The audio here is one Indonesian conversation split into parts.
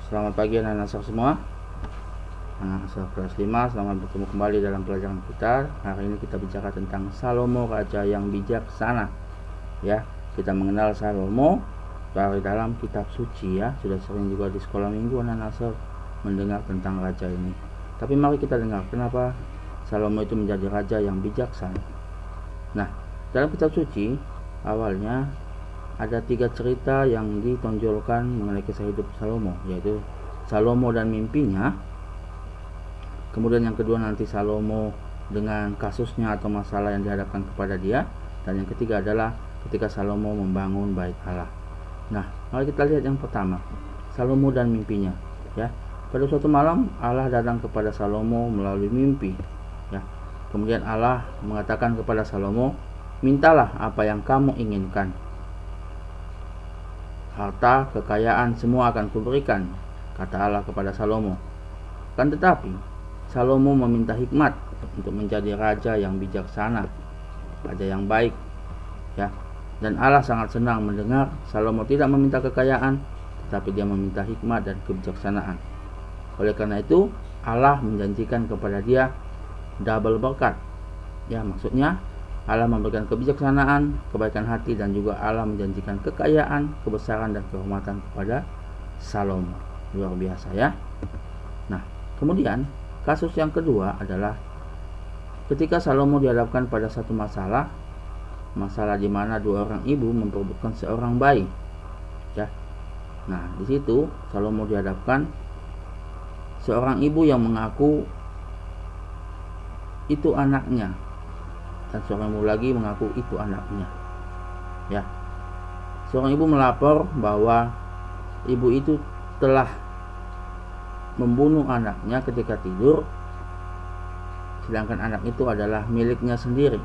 Selamat pagi anak-anak semua. Anak kelas 5, selamat bertemu kembali dalam pelajaran kita. Hari ini kita bicara tentang Salomo, raja yang bijaksana. Ya, kita mengenal Salomo dari dalam kitab suci ya. Sudah sering juga di sekolah minggu anak-anak mendengar tentang raja ini. Tapi mari kita dengar kenapa Salomo itu menjadi raja yang bijaksana. Nah, dalam kitab suci awalnya ada 3 cerita yang ditonjolkan mengenai kisah hidup Salomo, yaitu Salomo dan mimpinya. Kemudian yang kedua nanti Salomo dengan kasusnya atau masalah yang dihadapkan kepada dia. Dan yang ketiga adalah ketika Salomo membangun bait Allah. Nah, mari kita lihat yang pertama, Salomo dan mimpinya. Ya, pada suatu malam Allah datang kepada Salomo melalui mimpi. Ya, kemudian Allah mengatakan kepada Salomo, mintalah apa yang kamu inginkan. Harta, kekayaan, semua akan kuberikan, kata Allah kepada Salomo. Kan tetapi, Salomo meminta hikmat untuk menjadi raja yang bijaksana, raja yang baik. Ya, dan Allah sangat senang mendengar Salomo tidak meminta kekayaan, tetapi dia meminta hikmat dan kebijaksanaan. Oleh karena itu, Allah menjanjikan kepada dia double berkat. Ya, maksudnya Allah memberikan kebijaksanaan, kebaikan hati, dan juga Allah menjanjikan kekayaan, kebesaran, dan kehormatan kepada Salomo. Luar biasa ya. Nah, kemudian kasus yang kedua adalah ketika Salomo dihadapkan pada satu masalah di mana 2 orang ibu memperebutkan seorang bayi. Ya. Nah, di situ Salomo dihadapkan seorang ibu yang mengaku itu anaknya, dan seorang ibu lagi mengaku itu anaknya. Ya, seorang ibu melapor bahwa ibu itu telah membunuh anaknya ketika tidur, sedangkan anak itu adalah miliknya sendiri.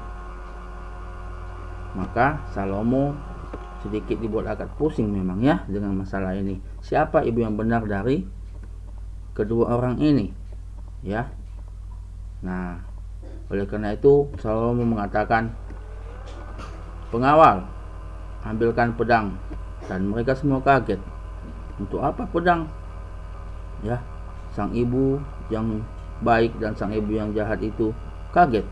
Maka Salomo sedikit dibuat agak pusing memang ya dengan masalah ini. Siapa ibu yang benar dari kedua orang ini? Ya. Nah, oleh karena itu Salomo mengatakan, pengawal, ambilkan pedang. Dan mereka semua kaget. Untuk apa pedang? Ya, sang ibu yang baik dan sang ibu yang jahat itu kaget.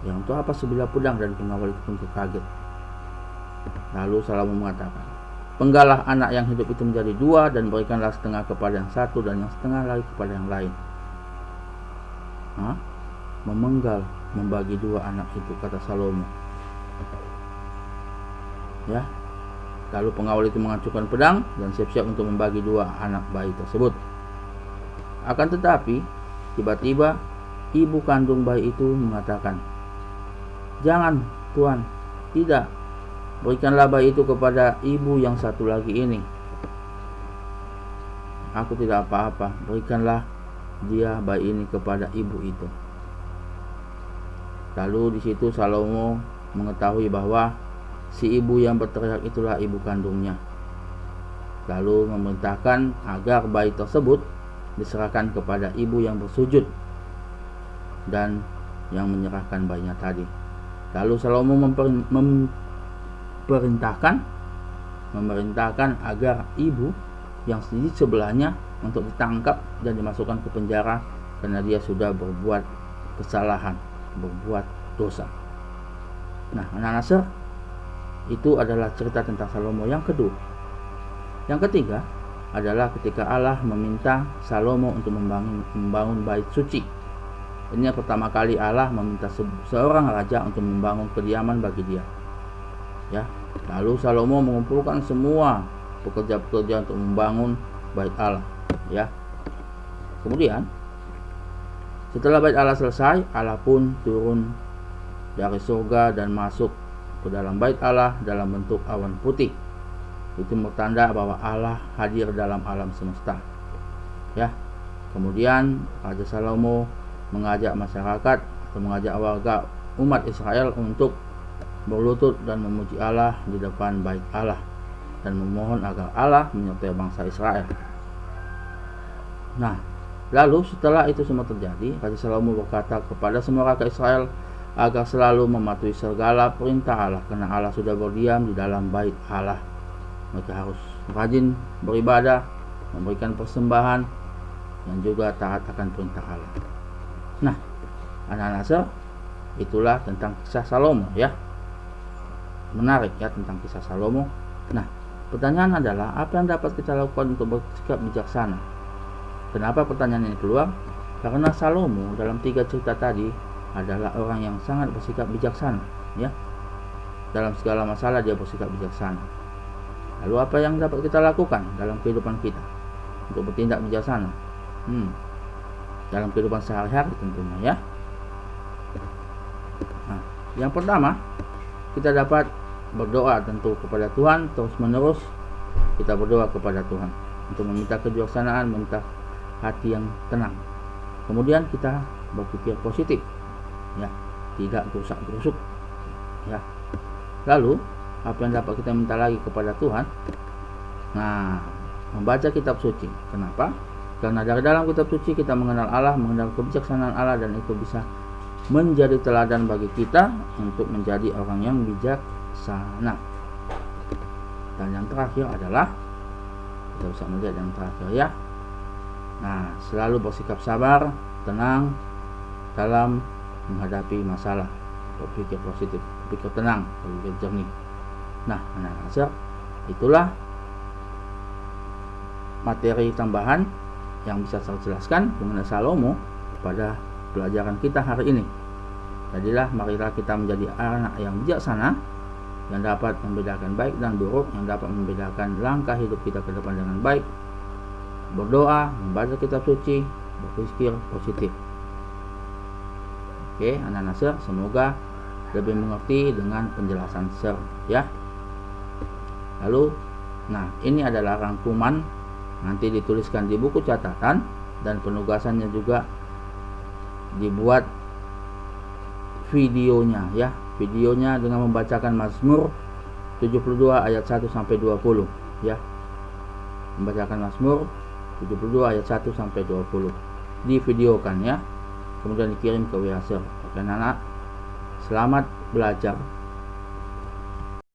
Ya, untuk apa sebilah pedang? Dan pengawal itu pun kaget. Lalu Salomo mengatakan, penggalah anak yang hidup itu menjadi 2 dan berikanlah setengah kepada yang satu dan yang setengah lagi kepada yang lain. Memenggal, membagi 2 anak itu, kata Salomo. Ya, lalu pengawal itu mengacukan pedang dan siap-siap untuk membagi 2 anak bayi tersebut. Akan tetapi, tiba-tiba ibu kandung bayi itu mengatakan, jangan Tuan, tidak, berikanlah bayi itu kepada ibu yang satu lagi ini. Aku tidak apa-apa, berikanlah dia bayi ini kepada ibu itu. Lalu di situ Salomo mengetahui bahwa si ibu yang berteriak itulah ibu kandungnya. Lalu memerintahkan agar bayi tersebut diserahkan kepada ibu yang bersujud dan yang menyerahkan bayinya tadi. Lalu Salomo memerintahkan agar ibu yang di sebelahnya untuk ditangkap dan dimasukkan ke penjara karena dia sudah berbuat kesalahan, berbuat dosa. Nah, anak-anak, itu adalah cerita tentang Salomo yang kedua. Yang ketiga adalah ketika Allah meminta Salomo untuk membangun bait suci. Ini yang pertama kali Allah meminta seorang raja untuk membangun kediaman bagi dia. Ya, lalu Salomo mengumpulkan semua pekerja-pekerja untuk membangun bait Allah. Ya, kemudian setelah bait Allah selesai, Allah pun turun dari surga dan masuk ke dalam bait Allah dalam bentuk awan putih. Itu bertanda bahwa Allah hadir dalam alam semesta. Ya. Kemudian Raja Salomo mengajak masyarakat atau mengajak warga umat Israel untuk berlutut dan memuji Allah di depan bait Allah dan memohon agar Allah menyertai bangsa Israel. Nah, lalu setelah itu semua terjadi, Raja Salomo berkata kepada semua rakyat Israel agar selalu mematuhi segala perintah Allah, karena Allah sudah berdiam di dalam bait Allah. Mereka harus rajin beribadah, memberikan persembahan, dan juga taat akan perintah Allah. Nah, anak-anak Nasr, itulah tentang kisah Salomo ya. Menarik ya tentang kisah Salomo. Nah, pertanyaan adalah apa yang dapat kita lakukan untuk bersikap bijaksana? Kenapa pertanyaan ini keluar? Karena Salomo dalam 3 cerita tadi adalah orang yang sangat bersikap bijaksana ya. Dalam segala masalah dia bersikap bijaksana. Lalu apa yang dapat kita lakukan dalam kehidupan kita untuk bertindak bijaksana? Dalam kehidupan sehari-hari tentunya ya. Nah, yang pertama, kita dapat berdoa tentu kepada Tuhan terus menerus. Kita berdoa kepada Tuhan untuk meminta kebijaksanaan, meminta hati yang tenang. Kemudian kita berpikir positif ya, tidak gerusak-gerusuk ya. Lalu apa yang dapat kita minta lagi kepada Tuhan? Nah, membaca kitab suci. Kenapa? Karena dari dalam kitab suci kita mengenal Allah, mengenal kebijaksanaan Allah, dan itu bisa menjadi teladan bagi kita untuk menjadi orang yang bijaksana. Dan yang terakhir adalah kita bisa melihat yang terakhir ya. Nah, selalu bersikap sabar, tenang dalam menghadapi masalah. Berpikir positif, berpikir tenang, berpikir jernih. Nah, anak-anak Nasr, itulah materi tambahan yang bisa saya jelaskan mengenai Salomo pada pelajaran kita hari ini. Jadilah marilah kita menjadi anak yang bijaksana, yang dapat membedakan baik dan buruk, yang dapat membedakan langkah hidup kita ke depan dengan baik. Berdoa, membaca kitab suci, berpikir positif. Oke, anak Nasr, semoga lebih mengerti dengan penjelasan Sir ya. Lalu, nah ini adalah rangkuman, nanti dituliskan di buku catatan, dan penugasannya juga dibuat videonya ya. Videonya dengan membacakan Mazmur 72 ayat 1 sampai 20 ya. Membacakan Mazmur 72 ayat 1 sampai 20 divideokan ya. Kemudian dikirim ke WhatsApp. Oke anak-anak, selamat belajar.